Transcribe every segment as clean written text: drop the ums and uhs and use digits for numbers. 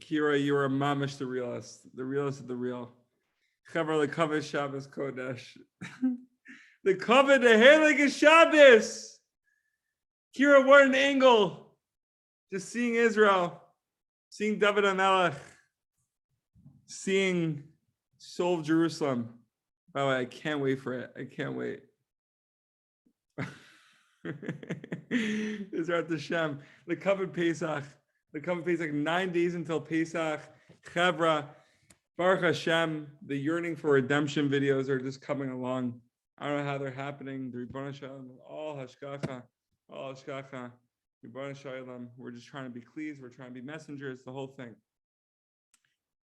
Kira, you are mamish the realist of the real. Chavar the Kavod Shabbos Kodesh. The Kavod, the Heilige Shabbos. Kira, what an angle. Just seeing Israel, seeing David HaMelech, seeing Soul of Jerusalem. By the way, I can't wait for it. I can't wait. Israel Hashem. The Kavod Pesach. The Kavod Pesach, 9 days until Pesach. Chavra, Baruch Hashem, the yearning for redemption videos are just coming along. I don't know how they're happening. The Ribbon Shalom, all hashgacha, Ribbon Shalom. We're just trying to be pleased. We're trying to be messengers. The whole thing.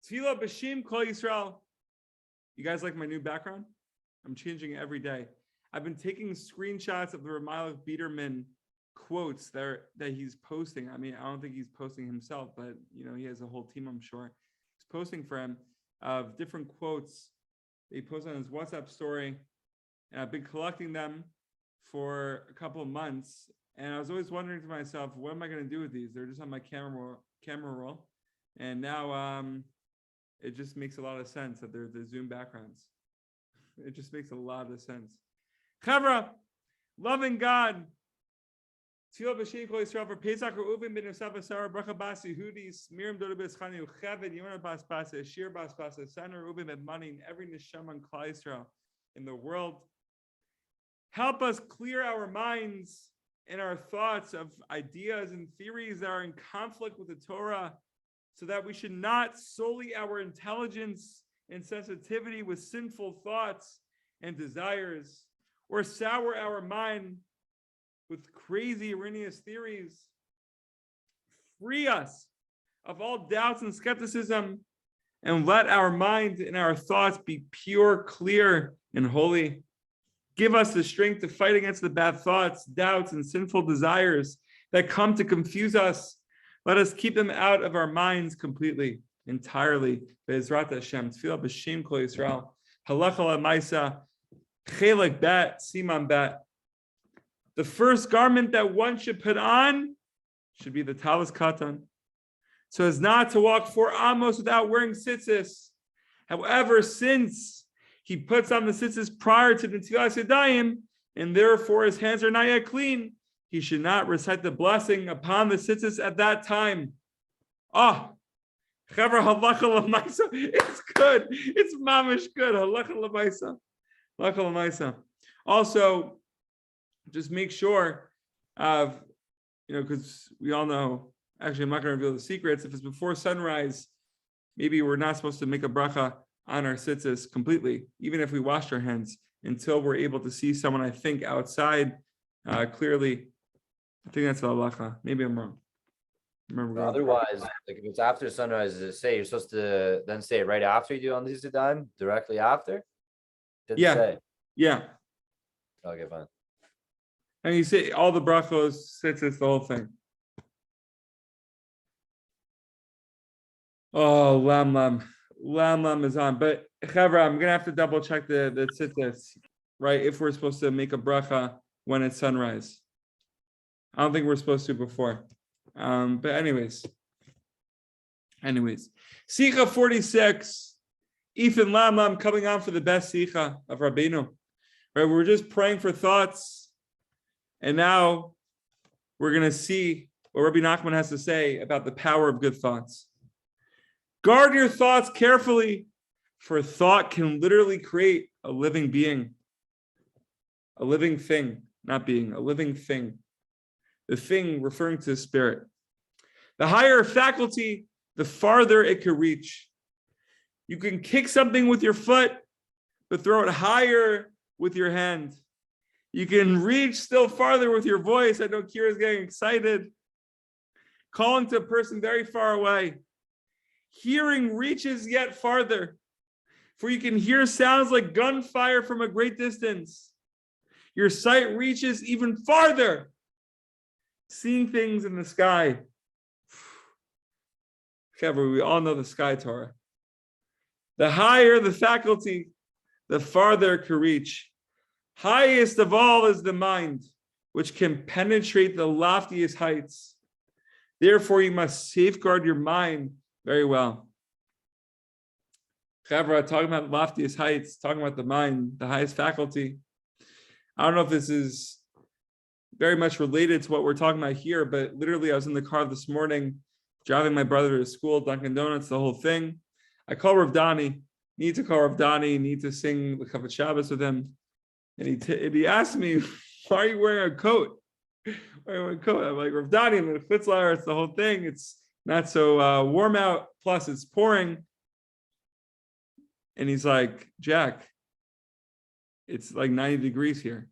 Tefillah b'Shem Kol Yisrael. You guys like my new background? I'm changing it every day. I've been taking screenshots of the Ramallah Biederman quotes that he's posting. I mean, I don't think he's posting himself, but he has a whole team, I'm sure. He's posting for him of different quotes that he posts on his WhatsApp story. And I've been collecting them for a couple of months. And I was always wondering to myself, what am I going to do with these? They're just on my camera roll. And now it just makes a lot of sense that they're the Zoom backgrounds. It just makes a lot of sense. Chavra, loving God. Tefillah b'Shem Kol Yisrael for Pesach Reuven ben Yosef Asara Bracha Bas Yehudis Miriam Doda Bas Chani Ucheved Yonah Bas Basa Ashir Bas Basa Sana Reuven ben Mani and every neshama on Klal Yisrael in the world. Help us clear our minds and our thoughts of ideas and theories that are in conflict with the Torah, so that we should not sully our intelligence and sensitivity with sinful thoughts and desires, or sour our mind with crazy erroneous theories. Free us of all doubts and skepticism, and let our mind and our thoughts be pure, clear, and holy. Give us the strength to fight against the bad thoughts, doubts, and sinful desires that come to confuse us. Let us keep them out of our minds completely, entirely. Be'ezrat Hashem. Tefillah b'Shem Kol Yisrael. Halacha l'maisa. Chelek bet. Siman bet. The first garment that one should put on should be the talis katan, so as not to walk 4 amos without wearing tzitzis. However, since he puts on the tzitzis prior to the Netilas Yadayim, and therefore his hands are not yet clean, he should not recite the blessing upon the tzitzis at that time. Chaver halacha l'maisa. It's good. It's mamish good. Halacha l'maisa. Halacha l'maisa. Also, just make sure of, because we all know, actually, I'm not going to reveal the secrets. If it's before sunrise, maybe we're not supposed to make a bracha on our tzitzis completely, even if we washed our hands, until we're able to see someone, I think, outside clearly. I think that's the halacha. Maybe I'm wrong. Otherwise, like if it's after sunrise, say you're supposed to then say it right after you do on the Zidane, directly after? Didn't say. Yeah. Okay, fine. And you say all the brachos, tzitzis, the whole thing. Oh, lam is on. But Chavra, I'm gonna have to double check the tzitzis, right? If we're supposed to make a bracha when it's sunrise. I don't think we're supposed to before. But anyways, Sicha 46, Ethan Lama, I'm coming on for the best Sicha of Rabbeinu. Right, we're just praying for thoughts, and now we're going to see what Rabbi Nachman has to say about the power of good thoughts. Guard your thoughts carefully, for thought can literally create a living being, a living thing, not being, a living thing. The thing referring to the spirit. The higher faculty, the farther it could reach. You can kick something with your foot, but throw it higher with your hand. You can reach still farther with your voice. I know Kira's getting excited. Calling to a person very far away. Hearing reaches yet farther, for you can hear sounds like gunfire from a great distance. Your sight reaches even farther, seeing things in the sky. We all know the sky Torah. The higher the faculty, the farther it can reach. Highest of all is the mind, which can penetrate the loftiest heights. Therefore, you must safeguard your mind very well. Chavra, talking about loftiest heights, talking about the mind, the highest faculty. I don't know if this is very much related to what we're talking about here, but literally I was in the car this morning, driving my brother to school, Dunkin' Donuts, the whole thing. I call Rav Dani, need to call Rav Dani, need to sing the Kavod Shabbos with him. And he asked me, why are you wearing a coat? Why are you wearing a coat? I'm like, Rav Dani, I'm in Fitzlar, it's the whole thing. It's not so warm out, plus it's pouring. And he's like, Jack, it's like 90 degrees here.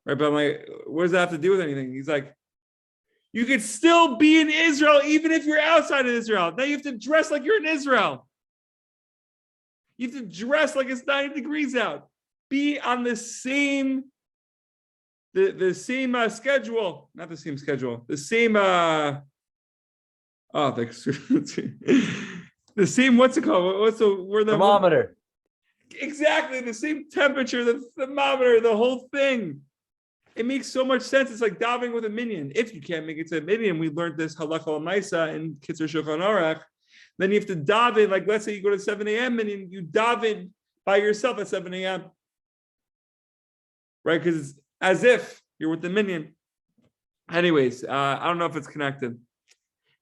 Right, but I'm like, what does that have to do with anything? He's like, you could still be in Israel even if you're outside of Israel. Now you have to dress like you're in Israel. You have to dress like it's 90 degrees out. Be on the same, the same schedule, not the same schedule, the same the same, what's it called? What's the word? Thermometer. Exactly, the same temperature, the thermometer, the whole thing. It makes so much sense. It's like davening with a minyan. If you can't make it to a minyan, we learned this halacha l'maisa in Kitzur Shulchan Aruch. Then you have to daven, like let's say you go to 7 a.m. and you daven by yourself at 7 a.m. Right? Because it's as if you're with the minyan. Anyways, I don't know if it's connected.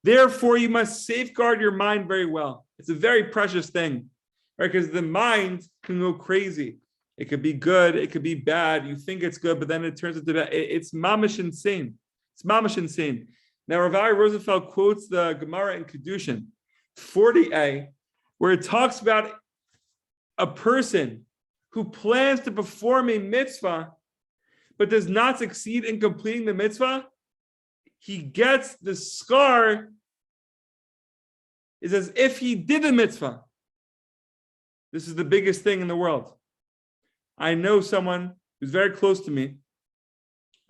Therefore, you must safeguard your mind very well. It's a very precious thing, right? Because the mind can go crazy. It could be good, it could be bad. You think it's good, but then it turns into bad. It's mamish insane. It's mamish insane. Now, Rav Ari Rosenfeld quotes the Gemara in Kedushin 40a, where it talks about a person who plans to perform a mitzvah, but does not succeed in completing the mitzvah. He gets the scar. It's as if he did the mitzvah. This is the biggest thing in the world. I know someone who's very close to me,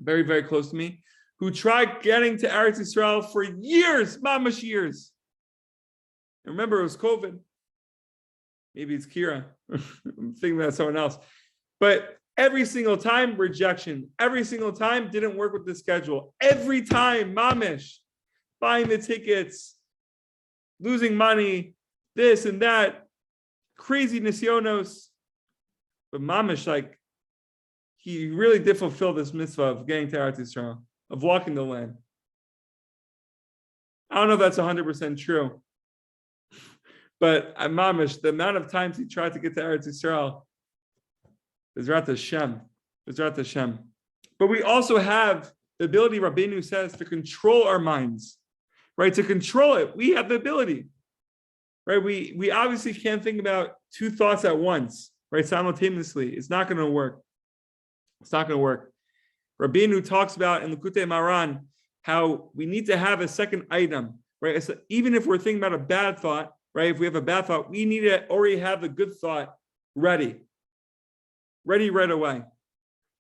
very, very close to me, who tried getting to Eretz Yisrael for years, mamash years. And remember, it was COVID. Maybe it's Kira. I'm thinking about someone else. But every single time, rejection. Every single time, didn't work with the schedule. Every time, mamish, buying the tickets, losing money, this and that, crazy nisyonos. But mamish, like, he really did fulfill this mitzvah of getting to Eretz Yisrael, of walking the land. I don't know if that's 100% true. But mamish, the amount of times he tried to get to Eretz Yisrael, Bezrat Hashem. Bezrat Hashem. But we also have the ability, Rabbeinu says, to control our minds, right? To control it. We have the ability, right? We obviously can't think about two thoughts at once, right? Simultaneously. It's not going to work. It's not going to work. Rabbeinu talks about in Likutei Maran how we need to have a second item, right? So even if we're thinking about a bad thought, right? If we have a bad thought, we need to already have the good thought ready right away.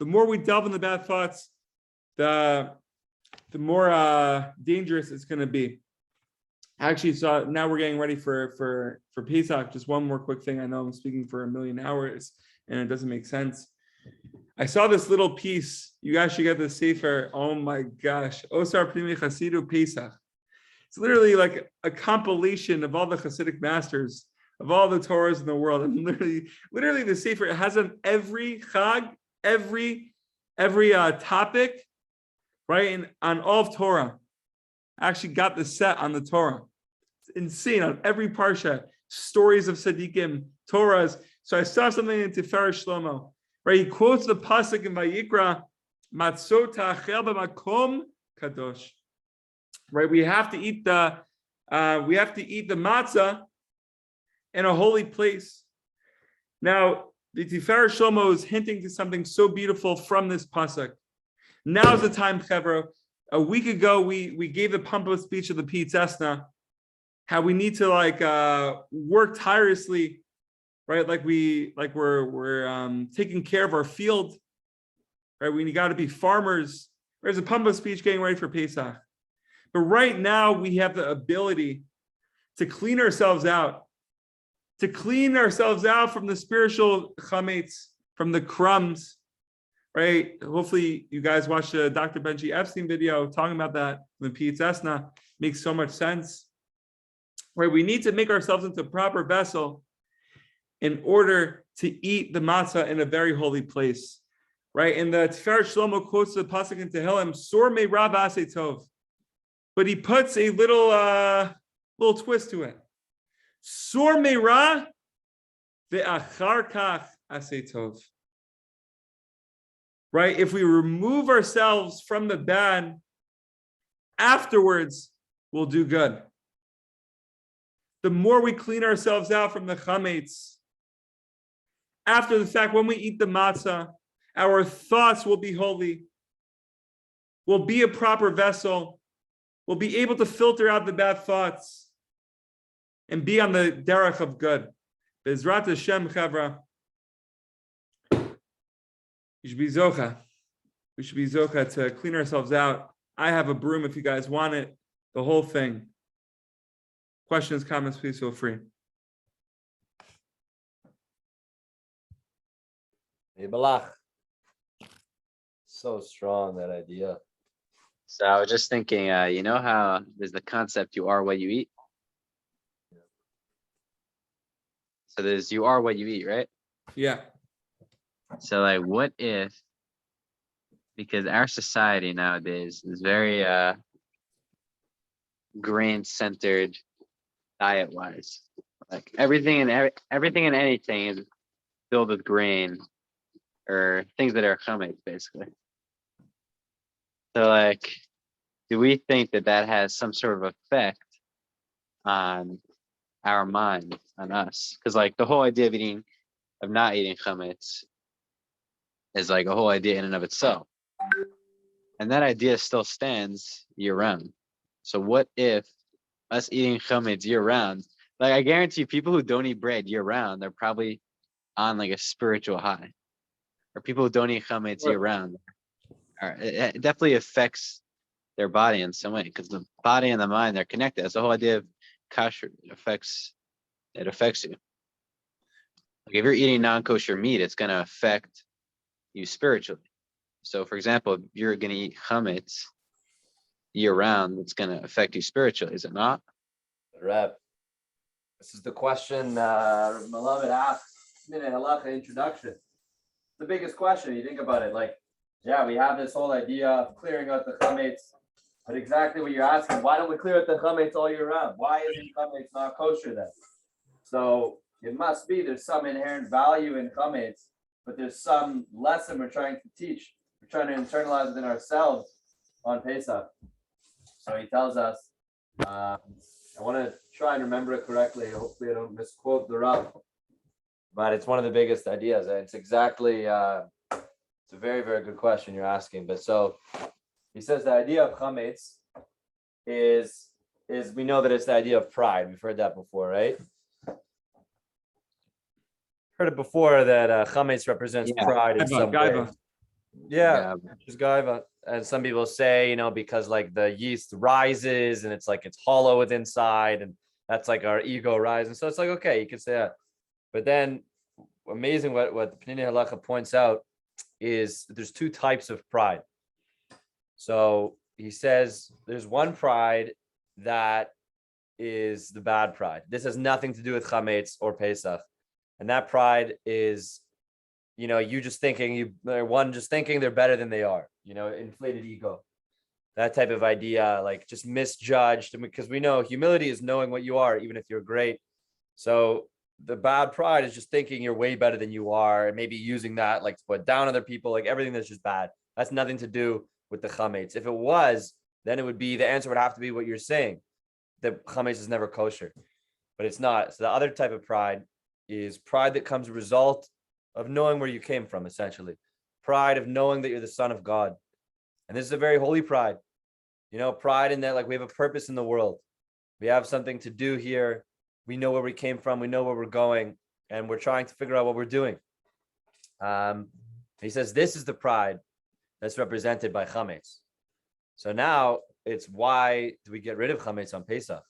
The more we delve in the bad thoughts, the more dangerous it's going to be. Actually, so now we're getting ready for Pesach. Just one more quick thing. I know I'm speaking for a million hours and it doesn't make sense. I saw this little piece. You guys should get the sefer. Oh my gosh. Osar Primi Chasidu Pesach. It's literally like a compilation of all the Hasidic masters, of all the Torahs in the world. And literally the sefer, it has on every chag, every topic, right? And on all of Torah. I actually got the set on the Torah. It's insane on every parsha. Stories of Tzaddikim, Torahs. So I saw something in Tiferet Shlomo, right? He quotes the pasuk in Vayikra, Matzot ta'achel b'makom kadosh. Right? We have to eat the matzah in a holy place. Now, the Tiferet Shlomo is hinting to something so beautiful from this pasuk. Now's the time, Chevra. A week ago, we gave the pump-up speech of the Pietzesna, how we need to work tirelessly, right? We're taking care of our field, right? We got to be farmers. There's a pump-up speech getting ready for Pesach. But right now, we have the ability to clean ourselves out, from the spiritual chametz, from the crumbs, right? Hopefully, you guys watched the Dr. Benji Epstein video talking about that. The Pietzesna makes so much sense, right? We need to make ourselves into a proper vessel in order to eat the matzah in a very holy place, right? And the Tiferet Shlomo quotes the pasuk in Tehillim, "Sor me rav aseh tov," but he puts a little twist to it. Sor me ra ve'achar kach aseh tov. Right? If we remove ourselves from the bad, afterwards we'll do good. The more we clean ourselves out from the chametz, after the fact, when we eat the matzah, our thoughts will be holy. We'll be a proper vessel. We'll be able to filter out the bad thoughts and be on the derech of good. Bezrat Hashem, Chavra. We should be zocha. We should be zocha to clean ourselves out. I have a broom if you guys want it. The whole thing. Questions, comments, please feel free. Hey, Balach. So strong, that idea. So I was just thinking, you know how there's the concept you are what you eat? So there's you are what you eat, right? Yeah. So like what if, because our society nowadays is very grain-centered diet-wise. Like everything and anything is filled with grain or things that are chametz, basically. So like, do we think that has some sort of effect on our mind, on us? Because like the whole idea of not eating chametz is like a whole idea in and of itself. And that idea still stands year round. So what if us eating chametz year round, like I guarantee you people who don't eat bread year round, they're probably on like a spiritual high. Or people who don't eat chametz year round, it definitely affects their body in some way, because the body and the mind, they're connected. That's the whole idea of kasher. It affects you. Like if you're eating non-kosher meat, it's going to affect you spiritually. So for example, if you're going to eat chametz year round, it's going to affect you spiritually, is it not? Reb, this is the question Malamed asked in a halacha introduction. The biggest question, you think about it, like, yeah, we have this whole idea of clearing out the chametz, but exactly what you're asking, why don't we clear out the chametz all year round? Why isn't chametz not kosher then? So it must be there's some inherent value in chametz, but there's some lesson we're trying to teach. We're trying to internalize within ourselves on Pesach. So he tells us, I want to try and remember it correctly. Hopefully I don't misquote the Rav. But it's one of the biggest ideas. It's exactly, it's a very, very good question you're asking. But so he says the idea of chametz is we know that it's the idea of pride. We've heard that before, right? Heard it before that chametz represents pride in some way. Yeah, just gaiva. And some people say, because like the yeast rises and it's like it's hollow within inside, and that's like our ego rising. So it's like, okay, you can say that. But then amazing what the Pnei Halacha points out is there's two types of pride. So he says there's one pride that is the bad pride. This has nothing to do with chametz or Pesach, and that pride is, you just thinking just thinking they're better than they are. Inflated ego, that type of idea, like just misjudged. Because we know humility is knowing what you are, even if you're great. So the bad pride is just thinking you're way better than you are, and maybe using that like to put down other people, like everything that's just bad. That's nothing to do with the chametz. If it was, then it would be, the answer would have to be what you're saying, that chametz is never kosher, but it's not. So the other type of pride is pride that comes as a result of knowing where you came from, essentially. Pride of knowing that you're the son of God. And this is a very holy pride. Pride in that, like, we have a purpose in the world. We have something to do here. We know where we came from. We know where we're going. And we're trying to figure out what we're doing. He says this is the pride that's represented by chametz. So now it's, why do we get rid of chametz on Pesach?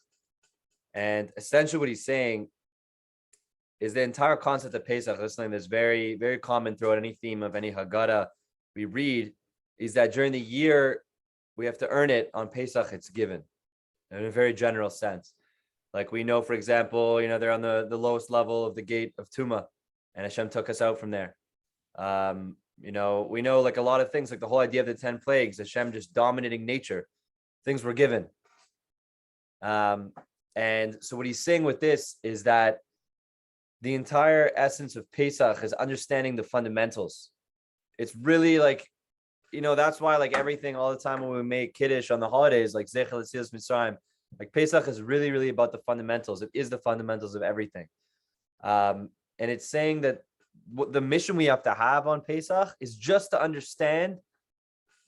And essentially what he's saying is the entire concept of Pesach, this is something that's very, very common throughout any theme of any Haggadah we read, is that during the year, we have to earn it. On Pesach, it's given in a very general sense. Like we know, for example, they're on the lowest level of the gate of Tuma, and Hashem took us out from there. We know like a lot of things, like the whole idea of the 10 plagues, Hashem just dominating nature, things were given. And so what he's saying with this is that the entire essence of Pesach is understanding the fundamentals. It's really like, that's why, like, everything all the time when we make Kiddush on the holidays, like Zecher L'Tzilas Mitzrayim, like Pesach is really, really about the fundamentals. It is the fundamentals of everything. And it's saying that what the mission we have to have on Pesach is just to understand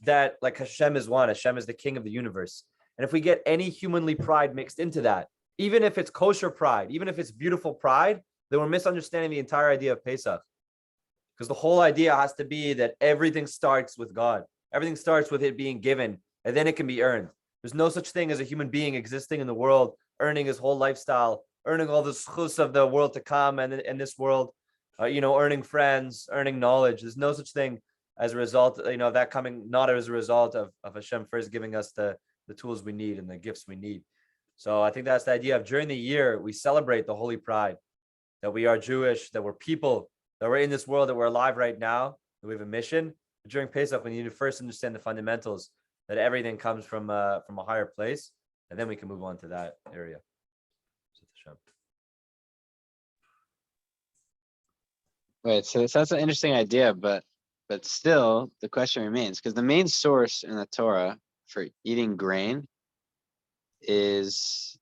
that, like, Hashem is one. Hashem is the king of the universe. And if we get any humanly pride mixed into that, even if it's kosher pride, even if it's beautiful pride, then we're misunderstanding the entire idea of Pesach. Because the whole idea has to be that everything starts with God. Everything starts with it being given, and then it can be earned. There's no such thing as a human being existing in the world, earning his whole lifestyle, earning all the schus of the world to come and in this world, earning friends, earning knowledge. There's no such thing as a result, of that coming, not as a result of Hashem first giving us the tools we need and the gifts we need. So I think that's the idea of, during the year, we celebrate the holy pride, that we are Jewish, that we're people, that we're in this world, that we're alive right now, that we have a mission. But during Pesach, we need to first understand the fundamentals, that everything comes from a higher place, and then we can move on to that area. Right. So that's an interesting idea, but still the question remains, because the main source in the Torah for eating grain is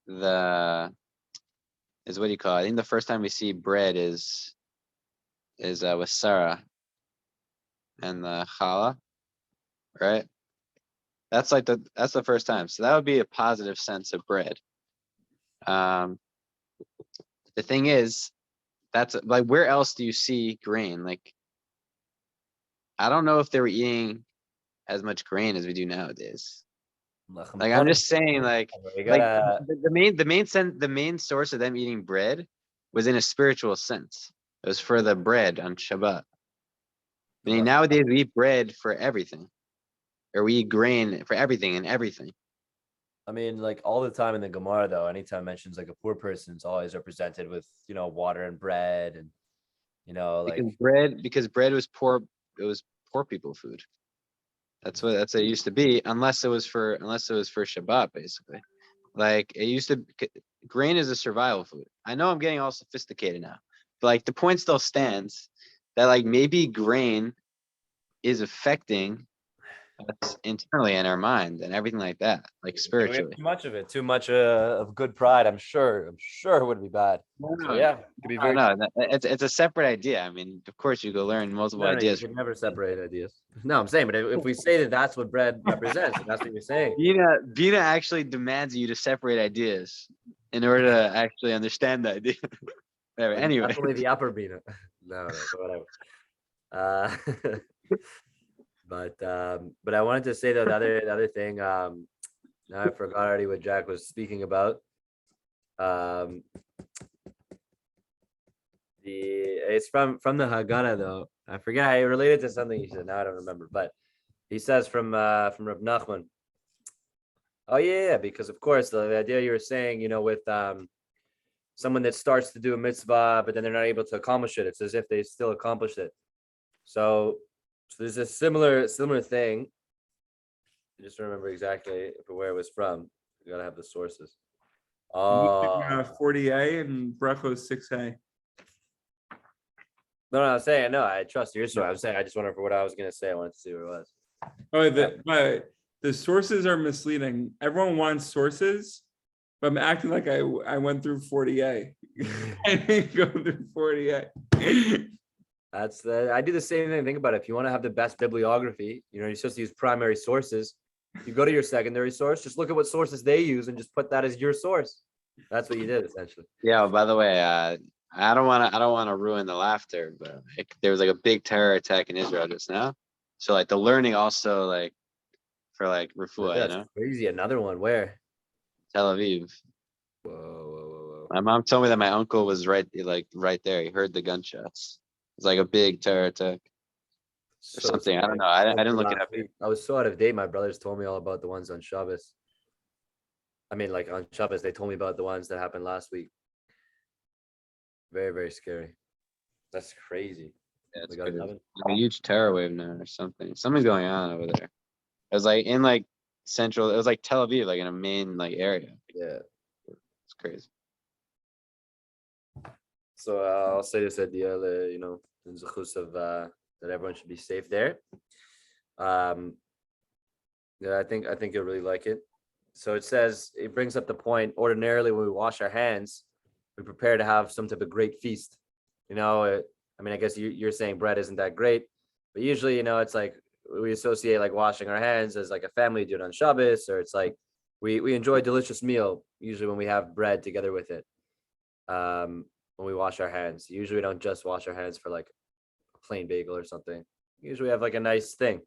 what do you call it? I think the first time we see bread is with Sarah and the challah, right? That's the first time. So that would be a positive sense of bread. The thing is, that's like, where else do you see grain? Like, I don't know if they were eating as much grain as we do nowadays. Like, I'm just saying, like the main source of them eating bread was in a spiritual sense. It was for the bread on Shabbat. I mean, nowadays we eat bread for everything, or we eat grain for everything and everything. I mean, like, all the time in the Gemara, though, anytime it mentions like a poor person, is always represented with, water and bread, and because bread was poor. It was poor people food. That's what it used to be, unless it was for Shabbat, basically. Like, it used to. Grain is a survival food. I know I'm getting all sophisticated now, but like, the point still stands that, like, maybe grain is affecting us internally in our mind and everything like that, like spiritually. Too much of it, too much of good pride. I'm sure it would be bad. So, yeah, it could be very. No, it's a separate idea. I mean, of course, you go learn multiple ideas. You can never separate ideas. No, I'm saying, but if we say that that's what bread represents, and that's what you're saying. Bina actually demands you to separate ideas in order to actually understand the idea. Anyway, definitely the upper Bina. No, whatever. But I wanted to say, though, the other thing. Now I forgot already what Jack was speaking about. It's from the Haggadah though. I forget how it related to something he said. Now I don't remember, but he says from Rav Nachman. Oh yeah, because of course the idea you were saying, with someone that starts to do a mitzvah, but then they're not able to accomplish it. It's as if they still accomplished it. So there's a similar thing. I just don't remember exactly where it was from. You gotta have the sources. Oh 40a and Brachos 6a. no, I'm saying no. I trust your story. I'm saying I just wonder for what I was gonna say. I wanted to see what it was. Oh, but the sources are misleading. Everyone wants sources, but I'm acting like I went through 40a. I didn't go through 40a. I do the same thing. Think about it. If you want to have the best bibliography, you're supposed to use primary sources. You go to your secondary source, just look at what sources they use and just put that as your source. That's what you did essentially. Yeah, by the way, I don't want to ruin the laughter, but there was like a big terror attack in Israel just now. So like the learning also like for like refuah, That's crazy. Another one. Where? Tel Aviv. Whoa. My mom told me that my uncle was right there. He heard the gunshots. It's like a big terror attack or something. I don't know. I didn't look it up. I was so out of date. My brothers told me all about the ones on Shabbos. I mean, like on Shabbos, they told me about the ones that happened last week. Very, very scary. That's crazy. Yeah, We got another. a huge terror wave now or something. Something's going on over there. It was like in like central. It was like Tel Aviv, like in a main like area. Yeah. It's crazy. So I'll say this idea, in Zechus of that everyone should be safe there. Yeah, I think you'll really like it. So it brings up the point. Ordinarily, when we wash our hands, we prepare to have some type of great feast. I guess you're saying bread isn't that great, but usually, it's like we associate like washing our hands as like a family do it on Shabbos, or it's like we enjoy a delicious meal usually when we have bread together with it. When we wash our hands, usually we don't just wash our hands for like a plain bagel or something. Usually we have like a nice thing.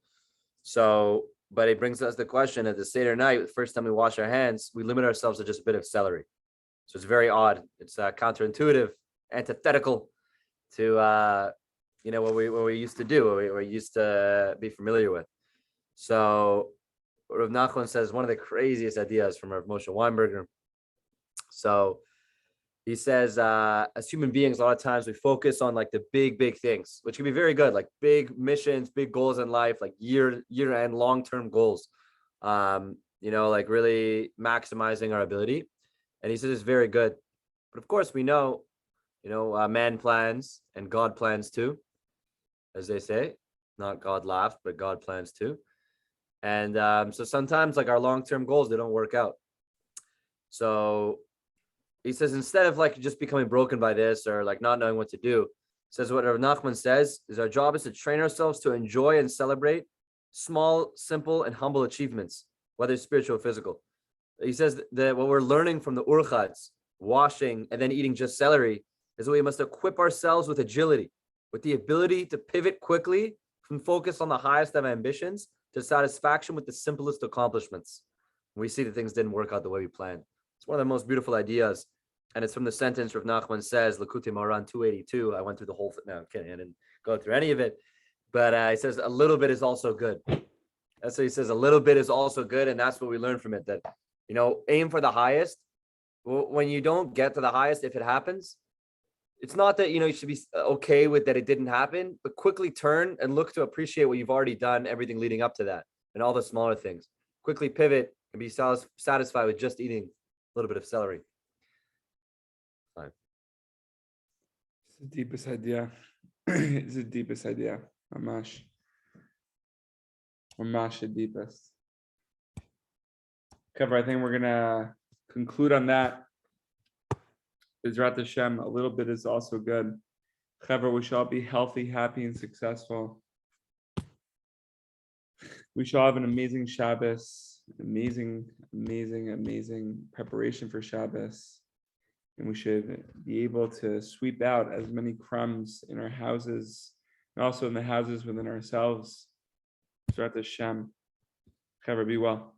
So, but it brings us the question at the Seder night, the first time we wash our hands, we limit ourselves to just a bit of celery. So it's very odd. It's counterintuitive, antithetical to what we used to do, what we used to be familiar with. So Rav Nachman says one of the craziest ideas from Rav Moshe Weinberger. So he says, as human beings, a lot of times we focus on like the big things, which can be very good, like big missions, big goals in life, like year and long-term goals, like really maximizing our ability. And he says it's very good. But of course, we know, man plans and God plans too, as they say. Not God laughed, but God plans too. And so sometimes like our long-term goals, they don't work out. So he says, instead of like just becoming broken by this or like not knowing what to do, says what Rav Nachman says is our job is to train ourselves to enjoy and celebrate small, simple, and humble achievements, whether spiritual or physical. He says that what we're learning from the urchats, washing and then eating just celery, is that we must equip ourselves with agility, with the ability to pivot quickly from focus on the highest of ambitions to satisfaction with the simplest accomplishments. We see that things didn't work out the way we planned. It's one of the most beautiful ideas. And it's from the sentence Rav Nachman says, Likutei Moharan 282. I went through the whole thing. No, I'm kidding. I didn't go through any of it. But he says a little bit is also good. That's what he says. A little bit is also good. And that's what we learn from it. That, aim for the highest. When you don't get to the highest, if it happens, it's not that, you should be okay with that it didn't happen, but quickly turn and look to appreciate what you've already done, everything leading up to that, and all the smaller things. Quickly pivot and be satisfied with just eating a little bit of celery. Fine. It's the deepest idea. It's the deepest idea. Mamash the deepest. Cover. I think we're gonna conclude on that. Bezrat Hashem, a little bit is also good. Chaver, we shall all be healthy, happy, and successful. We shall have an amazing Shabbos, amazing preparation for Shabbos. And we should be able to sweep out as many crumbs in our houses and also in the houses within ourselves. Bezrat Hashem. Chaver, be well.